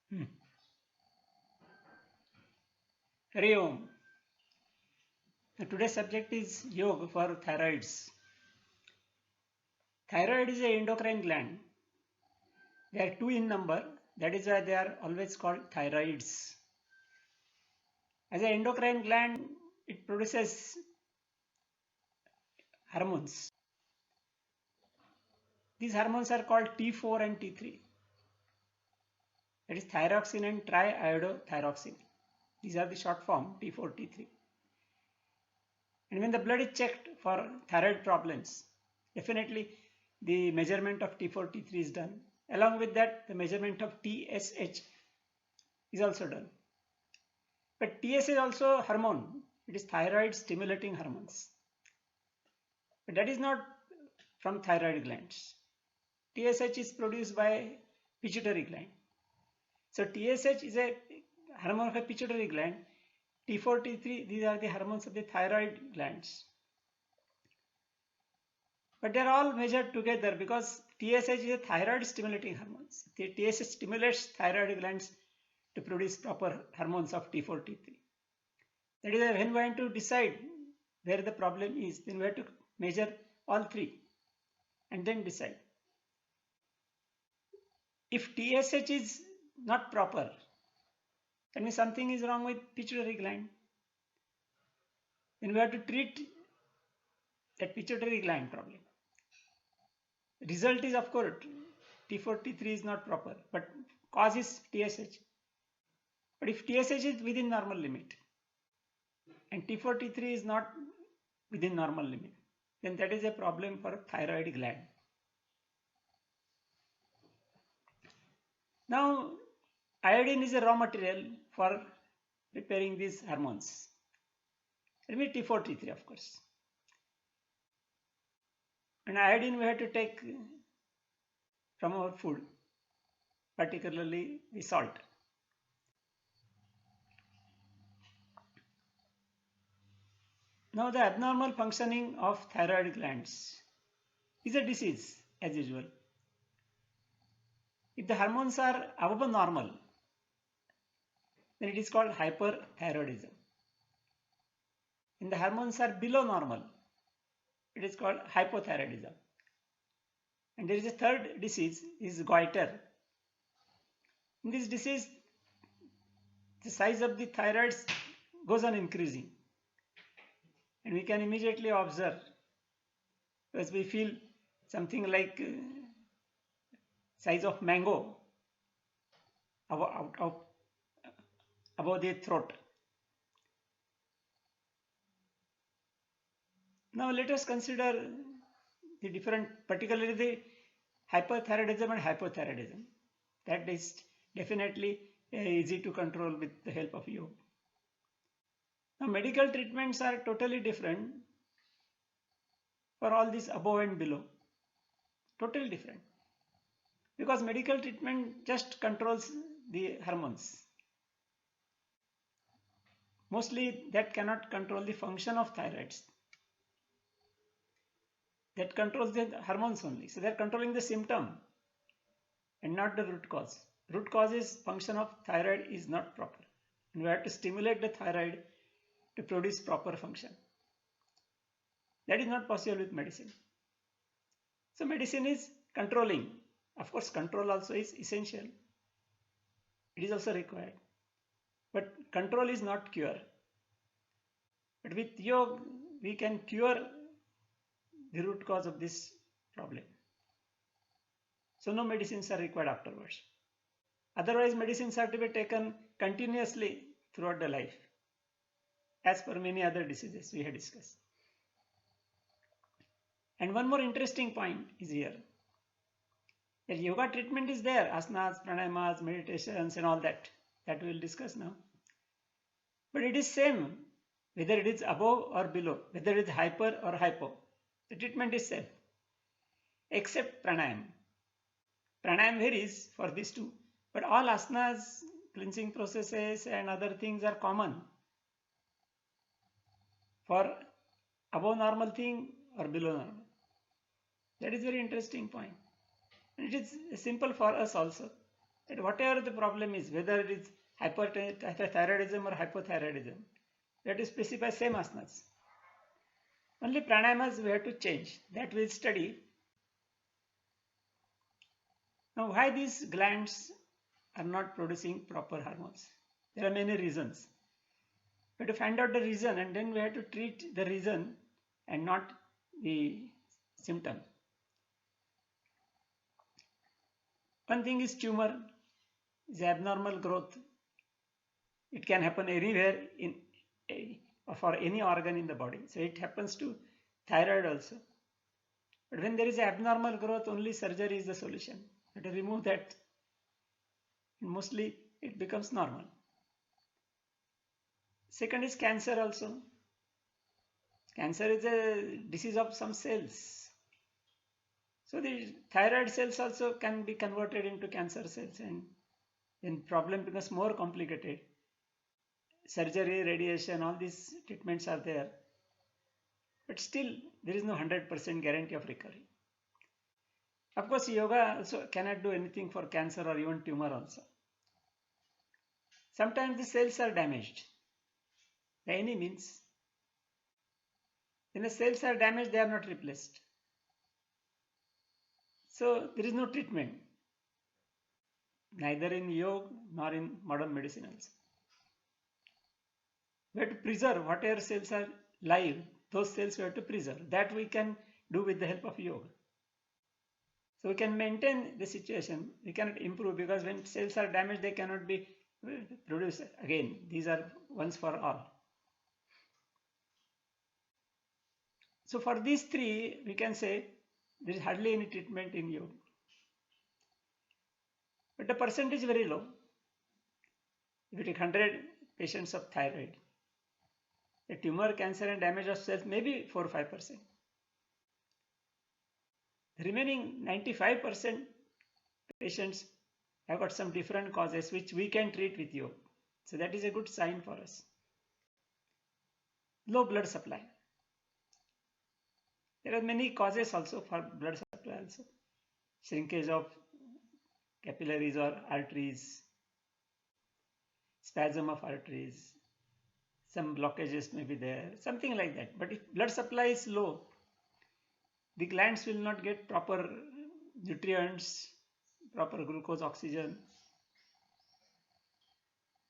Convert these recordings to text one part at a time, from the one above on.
Hmm. Hari Om. Today's subject is yoga for thyroids. Thyroid is a endocrine gland. They are two in number. That is why they are always called thyroids. As an endocrine gland, it produces hormones. These hormones are called T4 and T3. That is thyroxine and triiodothyroxine. These are the short form T4, T3. And when the blood is checked for thyroid problems, definitely the measurement of T4, T3 is done. Along with that, the measurement of TSH is also done. But TSH is also hormone. It is thyroid stimulating hormones. But that is not from thyroid glands. TSH is produced by pituitary gland. So TSH is a hormone of a pituitary gland. T4, T3, these are the hormones of the thyroid glands. But they are all measured together because TSH is a thyroid stimulating hormone. The TSH stimulates thyroid glands to produce proper hormones of T4, T3. That is why when we want to decide where the problem is, then we have to measure all three and then decide. If TSH is not proper, that means something is wrong with pituitary gland. Then we have to treat that pituitary gland problem. Result is of course T4, T3 is not proper, but cause is TSH. But if TSH is within normal limit and T4, T3 is not within normal limit, then that is a problem for thyroid gland. Now, iodine is a raw material for preparing these hormones. Let me T4, T3 of course. And iodine we have to take from our food, particularly the salt. Now the abnormal functioning of thyroid glands is a disease as usual. If the hormones are above normal, then it is called hyperthyroidism. When the hormones are below normal, it is called hypothyroidism. And there is a third disease, is goiter. In this disease, the size of the thyroids goes on increasing. And we can immediately observe, because we feel something like size of mango above the throat. Now let us consider the different, particularly the hyperthyroidism and hypothyroidism. That is definitely easy to control with the help of yoga. Now medical treatments are totally different for all these above and below. Totally different. Because medical treatment just controls the hormones. Mostly that cannot control the function of thyroids. That controls the hormones only. So they are controlling the symptom and not the root cause. Root cause is function of thyroid is not proper. And we have to stimulate the thyroid to produce proper function. That is not possible with medicine. So medicine is controlling. Of course, control also is essential. It is also required. But control is not cure. But with yoga, we can cure the root cause of this problem. So no medicines are required afterwards. Otherwise, medicines have to be taken continuously throughout the life, as per many other diseases we have discussed. And one more interesting point is here. That yoga treatment is there, asanas, pranayamas, meditations and all that. That we will discuss now. But it is same whether it is above or below, whether it is hyper or hypo. The treatment is same. Except pranayam. Pranayam varies for these two. But all asanas, cleansing processes and other things are common for above normal thing or below normal. That is very interesting point. And it is simple for us also. that whatever the problem is, whether it is hyperthyroidism or hypothyroidism, we have to specify same asanas. Only pranayamas we have to change. That we'll study. Now, why these glands are not producing proper hormones? There are many reasons. We have to find out the reason, and then we have to treat the reason and not the symptom. One thing is tumor, is abnormal growth. It can happen anywhere for any organ in the body. So it happens to thyroid also. But when there is abnormal growth, only surgery is the solution. You have to remove that. And mostly it becomes normal. Second is cancer also. Cancer is a disease of some cells. So the thyroid cells also can be converted into cancer cells, and then problem becomes more complicated. Surgery, radiation, all these treatments are there. But still, there is no 100% guarantee of recovery. Of course, yoga also cannot do anything for cancer or even tumor also. Sometimes the cells are damaged by any means. When the cells are damaged, they are not replaced. So there is no treatment, neither in yoga nor in modern medicine also. We have to preserve whatever cells are live, those cells we have to preserve. That we can do with the help of yoga. So we can maintain the situation. We cannot improve, because when cells are damaged, they cannot be produced again. These are once for all. So for these three, we can say there is hardly any treatment in yoga. But the percentage is very low. If you take 100 patients of thyroid, the tumor, cancer and damage of cells may be 4 or 5%. The remaining 95% patients have got some different causes which we can treat with yoga. So that is a good sign for us. Low blood supply. There are many causes also for blood supply also. Shrinkage of capillaries or arteries, spasm of arteries, some blockages may be there, something like that. But if blood supply is low, the glands will not get proper nutrients, proper glucose, oxygen,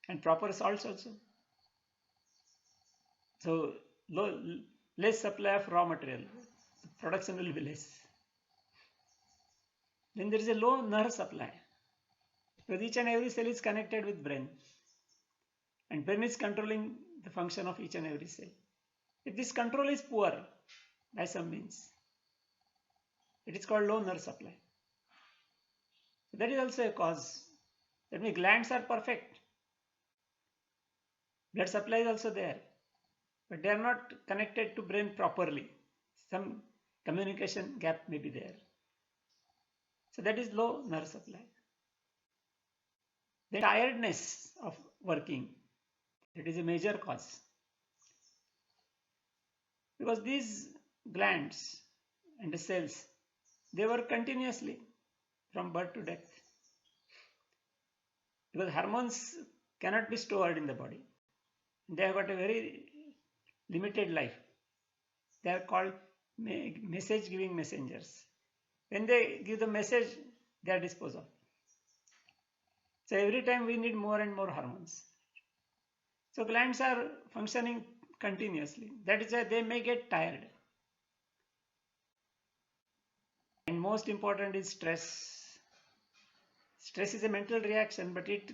and proper salts also. So less supply of raw material, production will be less. Then there is a low nerve supply, because each and every cell is connected with brain, and brain is controlling the function of each and every cell. If this control is poor by some means, it is called low nerve supply. So that is also a cause. That means glands are perfect. Blood supply is also there, but they are not connected to brain properly. Some communication gap may be there. So that is low nerve supply. The tiredness of working, that is a major cause. Because these glands and the cells, they work continuously from birth to death. Because hormones cannot be stored in the body. They have got a very limited life. They are called message giving messengers. When they give the message, they are disposed of. So every time we need more and more hormones. So glands are functioning continuously. That is why they may get tired. And most important is stress. Stress is a mental reaction, but it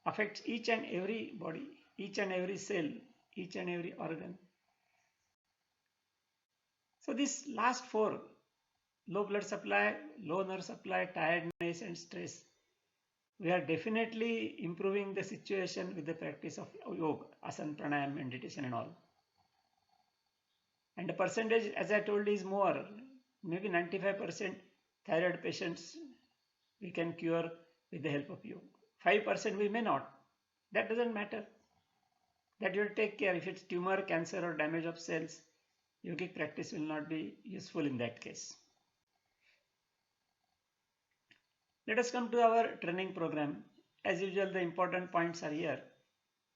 affects each and every body, each and every cell, each and every organ. So these last four, low blood supply, low nerve supply, tiredness and stress, we are definitely improving the situation with the practice of yoga, asana, pranayama, meditation and all. And the percentage, as I told you, is more. Maybe 95% thyroid patients we can cure with the help of yoga. 5% we may not. That doesn't matter. That you will take care. If it's tumor, cancer or damage of cells, yogic practice will not be useful in that case. Let us come to our training program. As usual, the important points are here.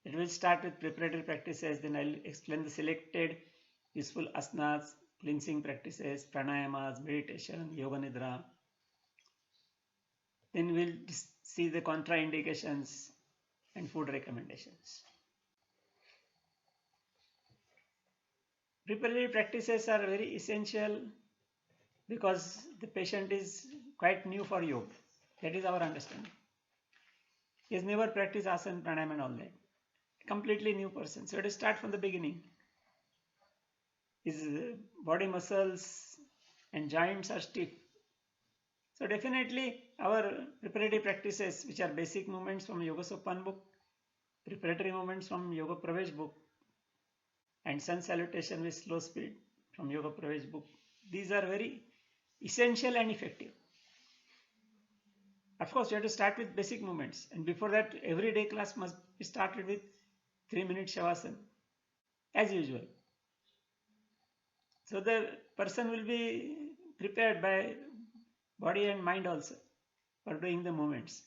It will start with preparatory practices, then I'll explain the selected useful asanas, cleansing practices, pranayamas, meditation, yoga nidra. Then we'll see the contraindications and food recommendations. Preparatory practices are very essential because the patient is quite new for yoga. That is our understanding. He has never practiced asana, pranayama and all that. A completely new person. So, to start from the beginning. His body muscles and joints are stiff. So, definitely our preparatory practices, which are basic movements from Yoga Sopan book, preparatory movements from Yoga Pravesh book, and sun salutation with slow speed from Yoga Pravesh book. These are very essential and effective. Of course, you have to start with basic movements, and before that, everyday class must be started with 3-minute Shavasana, as usual. So the person will be prepared by body and mind also for doing the movements.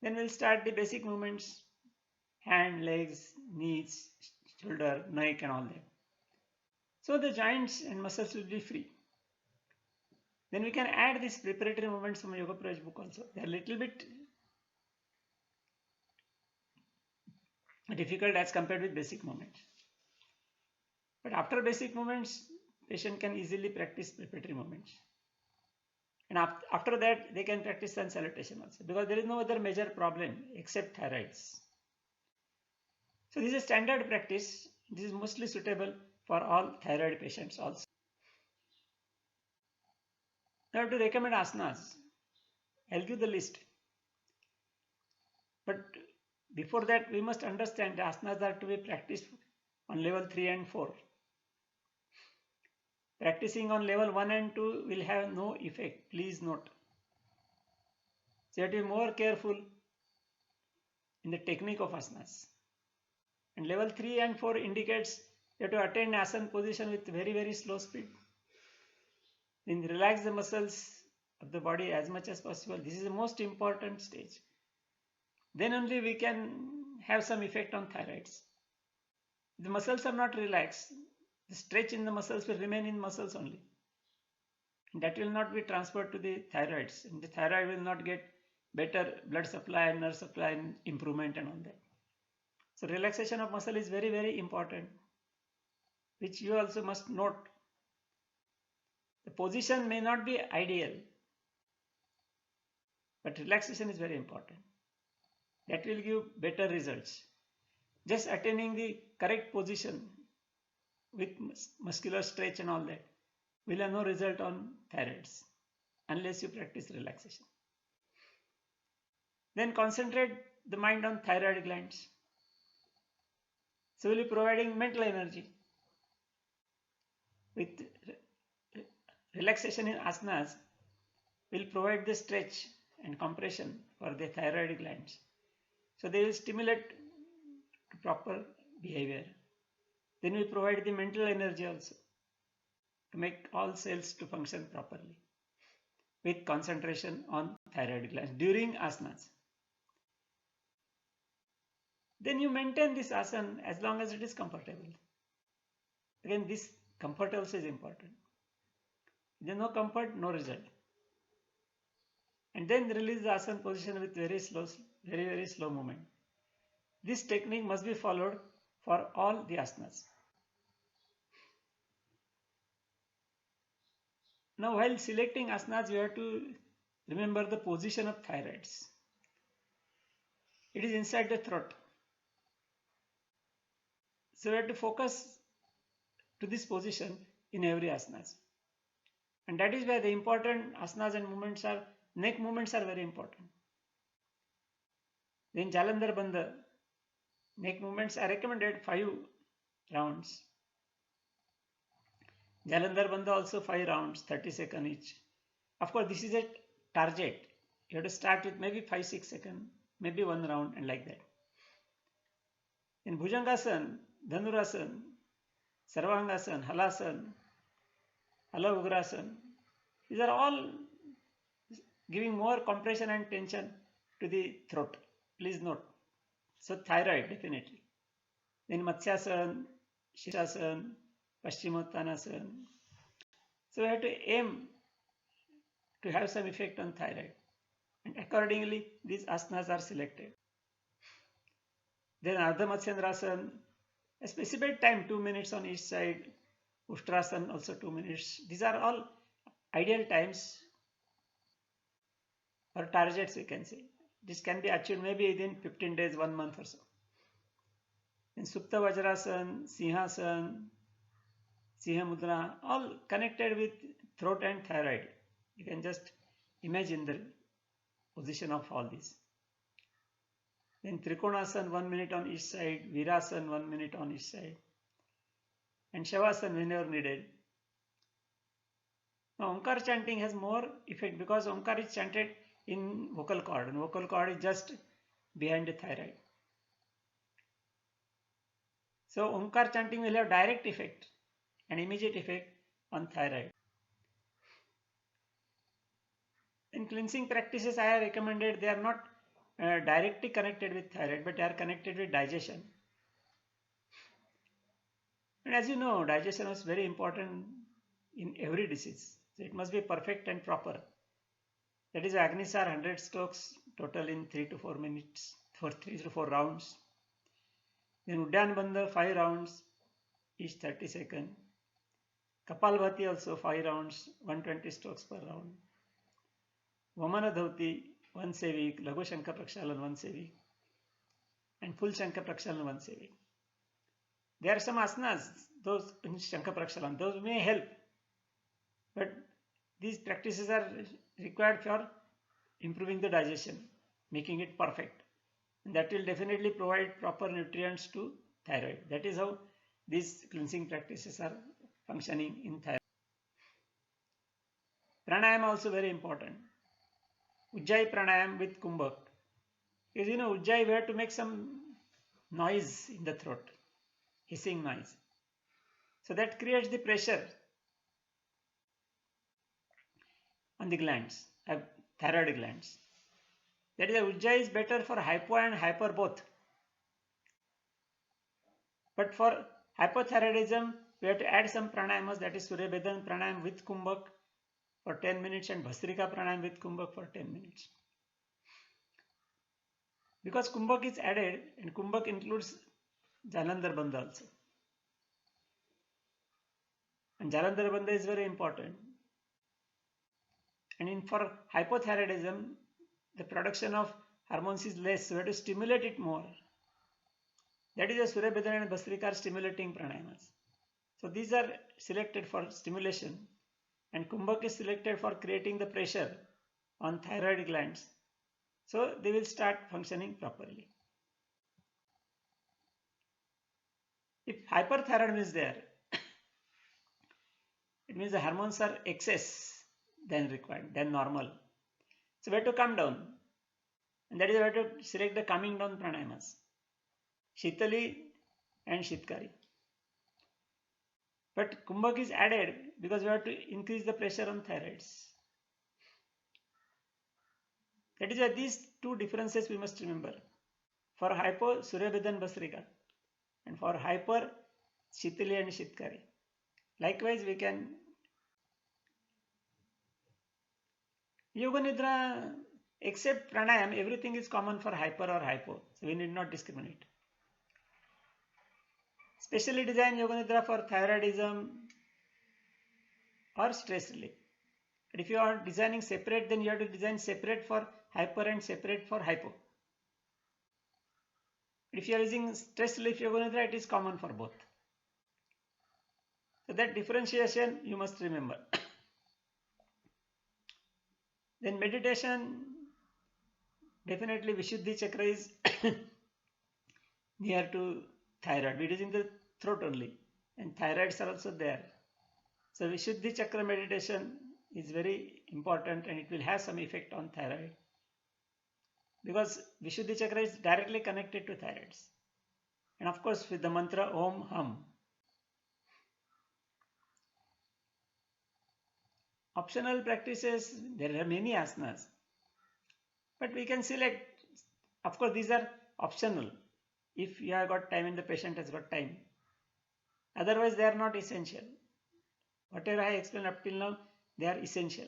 Then we'll start the basic movements, hand, legs, knees, shoulder, neck and all that. So the joints and muscles will be free. Then we can add these preparatory movements from Yoga Pravesh book also. They are a little bit difficult as compared with basic movements. But after basic movements, patient can easily practice preparatory movements. And after that, they can practice sun salutation also, because there is no other major problem except thyroids. So this is a standard practice. This is mostly suitable for all thyroid patients also. Now to recommend asanas, I'll give the list. But before that, we must understand the asanas are to be practiced on level 3 and 4. Practicing on level 1 and 2 will have no effect, please note. So you have to be more careful in the technique of asanas. And level 3 and 4 indicates you have to attain asana position with very slow speed. Then relax the muscles of the body as much as possible. This is the most important stage. Then only we can have some effect on thyroids. If the muscles are not relaxed, the stretch in the muscles will remain in muscles only. And that will not be transferred to the thyroids. And the thyroid will not get better blood supply, nerve supply, and improvement and all that. So relaxation of muscle is very important, which you also must note. The position may not be ideal, but relaxation is very important. That will give better results. Just attaining the correct position with muscular stretch and all that will have no result on thyroids unless you practice relaxation. Then concentrate the mind on thyroid glands. So we'll be providing mental energy. With relaxation in asanas, will provide the stretch and compression for the thyroid glands. So they will stimulate proper behavior. Then we provide the mental energy also to make all cells to function properly with concentration on thyroid glands during asanas. Then you maintain this asana as long as it is comfortable. Again, this comfort also is important. If there is no comfort, no result. And then release the asana position with very slow movement. This technique must be followed for all the asanas. Now, while selecting asanas, you have to remember the position of thyroids. It is inside the throat. So we have to focus to this position in every asanas. And that is why the important asanas and movements are, neck movements are very important. Then Jalandhar Bandha, neck movements are recommended 5 rounds. Jalandhar Bandha also 5 rounds, 30 seconds each. Of course, this is a target. You have to start with maybe 5-6 seconds, maybe 1 round and like that. In Bhujangasana, Dhanurasana, Sarvangasana, Halasana, Hala Ugrasana, these are all giving more compression and tension to the throat. Please note. So thyroid definitely. Then Matsyasana, Shirasana, Paschimottanasana. So we have to aim to have some effect on thyroid. And accordingly, these asanas are selected. Then Ardha Matsyendrasana, a specified time, 2 minutes on each side. Ustrasana also 2 minutes. These are all ideal times or targets, we can say. This can be achieved maybe within 15 days, 1 month or so. In Supta Vajrasana, Sinhasana, Siha Mudra, all connected with throat and thyroid. You can just imagine the position of all these. Then Trikonasana 1 minute on each side, Virasana 1 minute on each side, and Shavasana whenever needed. Now Omkar chanting has more effect because Omkar is chanted in vocal cord, and vocal cord is just behind the thyroid. So Omkar chanting will have direct effect and immediate effect on thyroid. In cleansing practices I have recommended, they are not directly connected with thyroid, but they are connected with digestion. And as you know, digestion is very important in every disease. So it must be perfect and proper. That is Agnisar 100 strokes total in 3 to 4 minutes for 3 to 4 rounds. Then Uddan Bandha 5 rounds, each 30 seconds. Kapalbhati also 5 rounds, 120 strokes per round. Vamana Dhauti once a week, Laghu Shankha Prakshalan once a week, and full Shankha Prakshalan once a week. There are some asanas, those in Shankha Prakshalan, those may help, but these practices are required for improving the digestion, making it perfect. And that will definitely provide proper nutrients to thyroid. That is how these cleansing practices are functioning in thyroid. Pranayama also very important. Ujjayi Pranayam with Kumbhak. Because you know, Ujjayi we have to make some noise in the throat, hissing noise. So that creates the pressure on the glands, thyroid glands. That is why Ujjayi is better for hypo and hyper both. But for hypothyroidism, we have to add some pranayamas, that is Surya Bhedan Pranayam with Kumbhak for 10 minutes and Bhastrika Pranayam with Kumbhak for 10 minutes. Because Kumbhak is added, and Kumbhak includes Jalandhar Bandha also. And Jalandhar Bandha is very important. And for hypothyroidism, the production of hormones is less, so we have to stimulate it more. That is why Surya Bhedan and Bhastrika are stimulating pranayamas. So these are selected for stimulation, and Kumbhak is selected for creating the pressure on thyroid glands. So they will start functioning properly. If hyperthyroidism is there, it means the hormones are excess than required, than normal. So we have to come down. And that is why we have to select the calming down pranayamas. Shitali and Shitkari. But Kumbhak is added because we have to increase the pressure on thyroids. That is why these two differences we must remember. For hypo, Surya Bhedan Bhastrika, and for hyper, Shitali and Shitkari. Likewise, we can Yoga Nidra, except pranayam, everything is common for hyper or hypo, so we need not discriminate. Specially designed Yoga Nidra for thyroidism or stress relief. But if you are designing separate, then you have to design separate for hyper and separate for hypo. But if you are using stress relief Yoga Nidra, it is common for both. So that differentiation you must remember. Then meditation, definitely Vishuddhi Chakra is near to thyroid. It is in the throat only, and thyroids are also there. So Vishuddhi Chakra meditation is very important, and it will have some effect on thyroid, because Vishuddhi Chakra is directly connected to thyroids. And of course with the mantra Om Hum. Optional practices, there are many asanas. But we can select, of course these are optional if you have got time and the patient has got time. Otherwise they are not essential. Whatever I explained up till now, they are essential.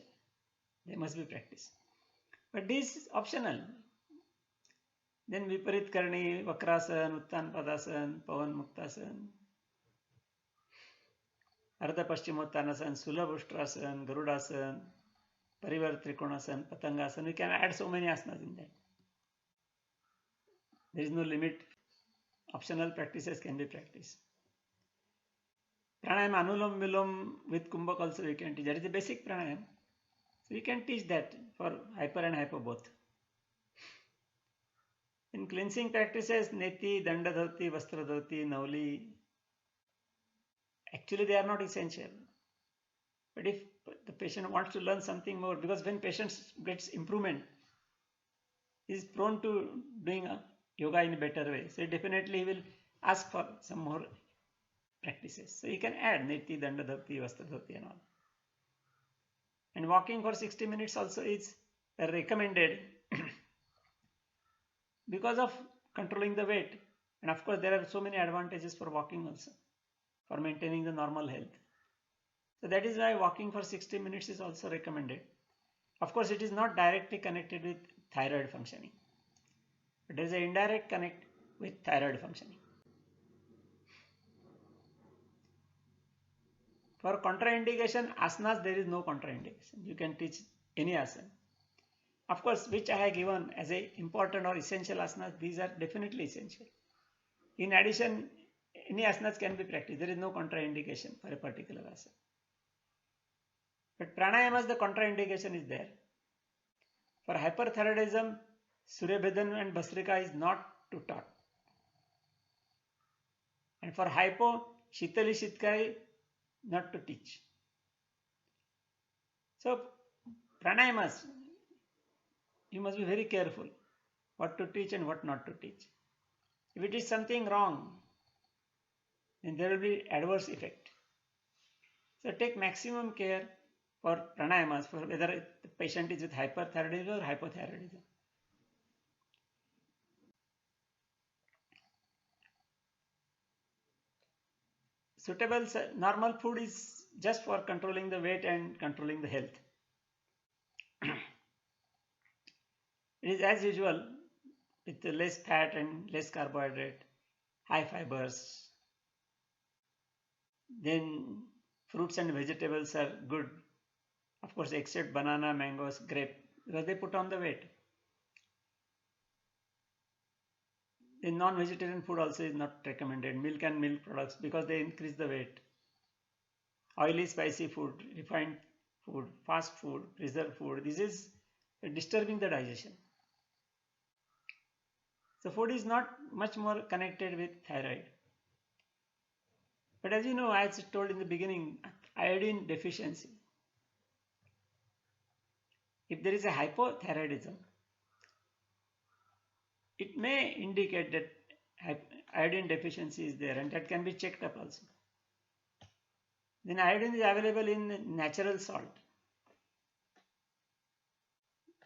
They must be practiced. But this is optional. Then Viparit Karni, Vakrasan, Uttan Padasan, Pavan Muktasan, Ardha Paschimottanasana, Sulabh Ushtrasan, Garudasan, Parivar Trikonasan, Patangasan. We can add so many asanas in that. There is no limit. Optional practices can be practiced. Pranayama Anulam Vilom with Kumbhak also we can teach. That is the basic pranayam. So we can teach that for hyper and hypo both. In cleansing practices, Neti, Dandadhoti, Vastradhoti, Nauli, actually they are not essential. But if the patient wants to learn something more, because when patient gets improvement, he is prone to doing yoga in a better way. So definitely he will ask for some more practices. So you can add Neti, Dandadhoti, Vastradhoti and all. And walking for 60 minutes also is recommended because of controlling the weight. And of course there are so many advantages for walking also, for maintaining the normal health. So that is why walking for 60 minutes is also recommended. Of course it is not directly connected with thyroid functioning, but there is an indirect connect with thyroid functioning. For contraindication, asanas there is no contraindication. You can teach any asana. Of course, which I have given as a important or essential asanas, these are definitely essential. In addition, any asanas can be practiced. There is no contraindication for a particular asana. But pranayamas, the contraindication is there. For hyperthyroidism, Suryabhedan and Bhastrika is not to taught. And for hypo, Shitali Shitkari, not to teach. So, pranayamas, you must be very careful what to teach and what not to teach. If it is something wrong, then there will be adverse effect. So take maximum care for pranayamas, for whether the patient is with hyperthyroidism or hypothyroidism. Suitable normal food is just for controlling the weight and controlling the health. It is as usual with less fat and less carbohydrate, high fibers. Then fruits and vegetables are good. Of course, except banana, mangoes, grape, because they put on the weight. The non-vegetarian food also is not recommended. Milk and milk products, because they increase the weight. Oily, spicy food, refined food, fast food, preserved food. This is disturbing the digestion. So food is not much more connected with thyroid. But as you know, as I told in the beginning, iodine deficiency. If there is a hypothyroidism, it may indicate that iodine deficiency is there, and that can be checked up also. Then iodine is available in natural salt.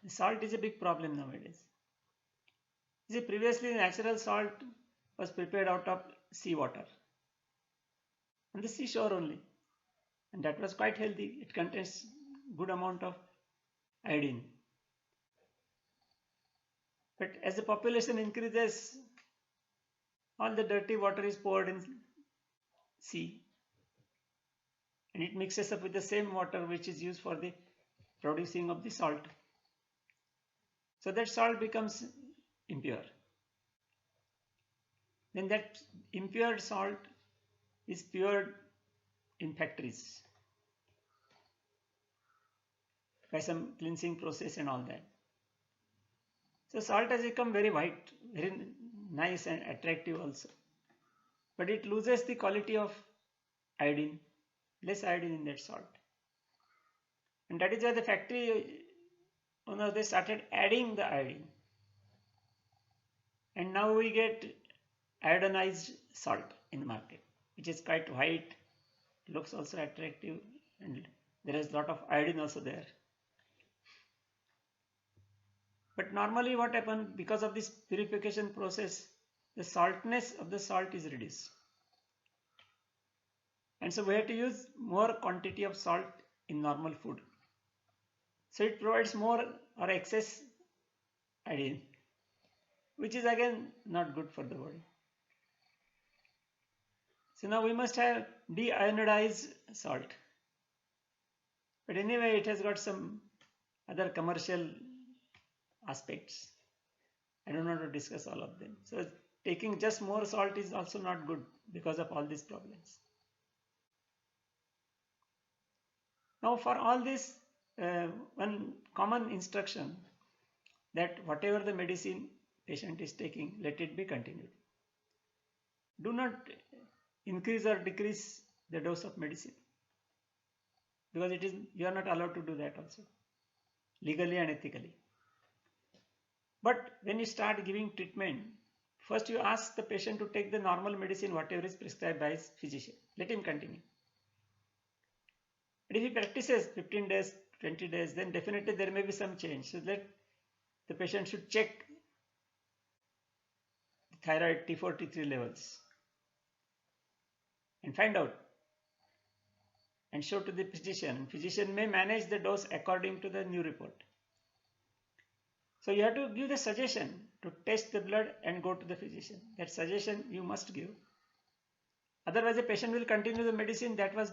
The salt is a big problem nowadays. You see, previously natural salt was prepared out of seawater, on the seashore only, and that was quite healthy. It contains good amount of iodine. But as the population increases, all the dirty water is poured in sea, and it mixes up with the same water which is used for the producing of the salt. So that salt becomes impure. Then that impure salt is cured in factories by some cleansing process and all that. So salt has become very white, very nice and attractive also. But it loses the quality of iodine, less iodine in that salt. And that is why the factory owners, they started adding the iodine. And now we get iodinized salt in the market, which is quite white, looks also attractive, and there is a lot of iodine also there. But normally what happens, because of this purification process, the saltness of the salt is reduced. And so we have to use more quantity of salt in normal food. So it provides more or excess iodine, which is again not good for the body. So now we must have deiodized salt. But anyway, it has got some other commercial aspects. I don't want to discuss all of them. So taking just more salt is also not good because of all these problems. Now for all this, one common instruction that whatever the medicine patient is taking, let it be continued. Do not increase or decrease the dose of medicine, because you are not allowed to do that also, legally and ethically. But when you start giving treatment, first you ask the patient to take the normal medicine, whatever is prescribed by his physician. Let him continue. But if he practices 15 days, 20 days, then definitely there may be some change. So let the patient should check the thyroid T4, T3 levels and find out and show to the physician. Physician may manage the dose according to the new report. So you have to give the suggestion to test the blood and go to the physician. That suggestion you must give. Otherwise the patient will continue the medicine that was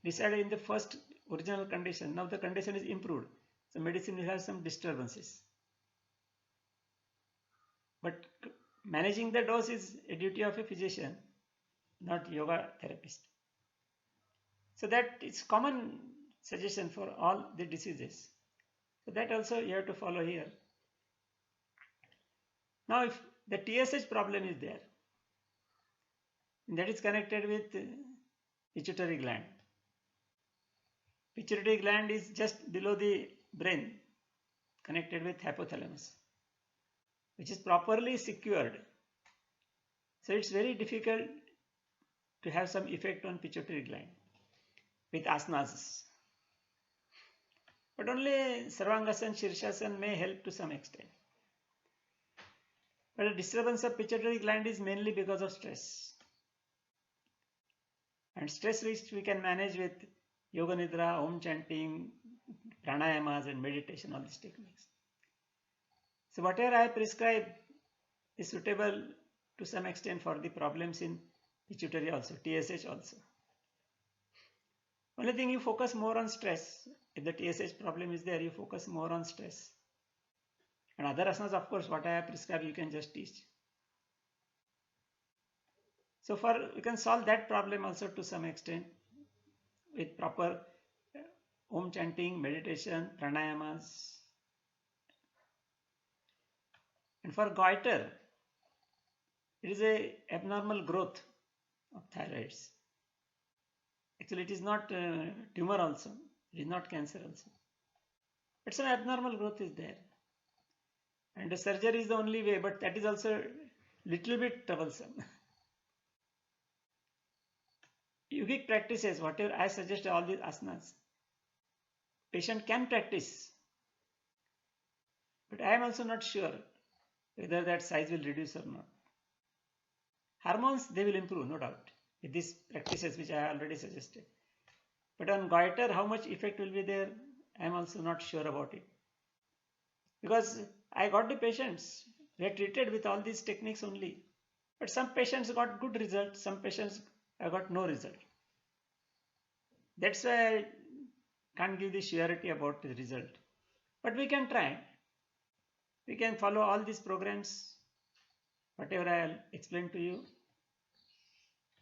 decided in the first original condition. Now the condition is improved. So medicine will have some disturbances. But managing the dose is a duty of a physician, not yoga therapist. So that is common suggestion for all the diseases. So that also you have to follow here. Now if the TSH problem is there, that is connected with pituitary gland. Pituitary gland is just below the brain, connected with hypothalamus, which is properly secured. So it's very difficult to have some effect on pituitary gland with asanas. But only Sarvangasana, Shirshasana may help to some extent. But the disturbance of pituitary gland is mainly because of stress. And stress which we can manage with yoga nidra, om chanting, pranayamas and meditation, all these techniques. So whatever I prescribe is suitable to some extent for the problems in pituitary also, TSH also. Only thing, you focus more on stress. If the TSH problem is there, you focus more on stress. And other asanas, of course, what I have prescribed, you can just teach. So you can solve that problem also to some extent with proper om chanting, meditation, pranayamas. And for goiter, it is a abnormal growth of thyroids. Actually, it is not tumor also. It is not cancer also. But some abnormal growth is there. And the surgery is the only way, but that is also little bit troublesome. Yogic practices, whatever I suggest, all these asanas, patient can practice. But I am also not sure whether that size will reduce or not. Hormones, they will improve, no doubt, with these practices which I already suggested. But on goiter, how much effect will be there, I am also not sure about it. Because I got the patients, they are treated with all these techniques only. But some patients got good result, some patients have got no result. That's why I can't give the surety about the result. But we can try. We can follow all these programs, whatever I will explain to you,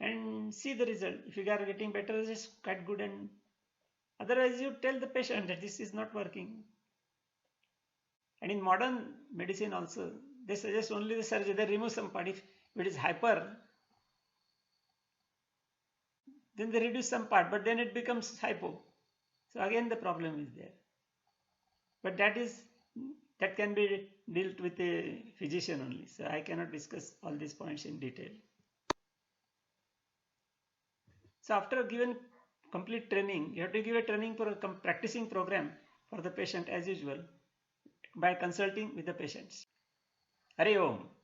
and see the result. If you are getting better, it's quite good, and otherwise you tell the patient that this is not working. And in modern medicine also, they suggest only the surgery, they remove some part. If it is hyper, then they reduce some part, but then it becomes hypo. So again the problem is there. But that can be dealt with a physician only. So I cannot discuss all these points in detail. So after given complete training, you have to give a training for a practicing program for the patient as usual. by consulting with the patients. Hari Om.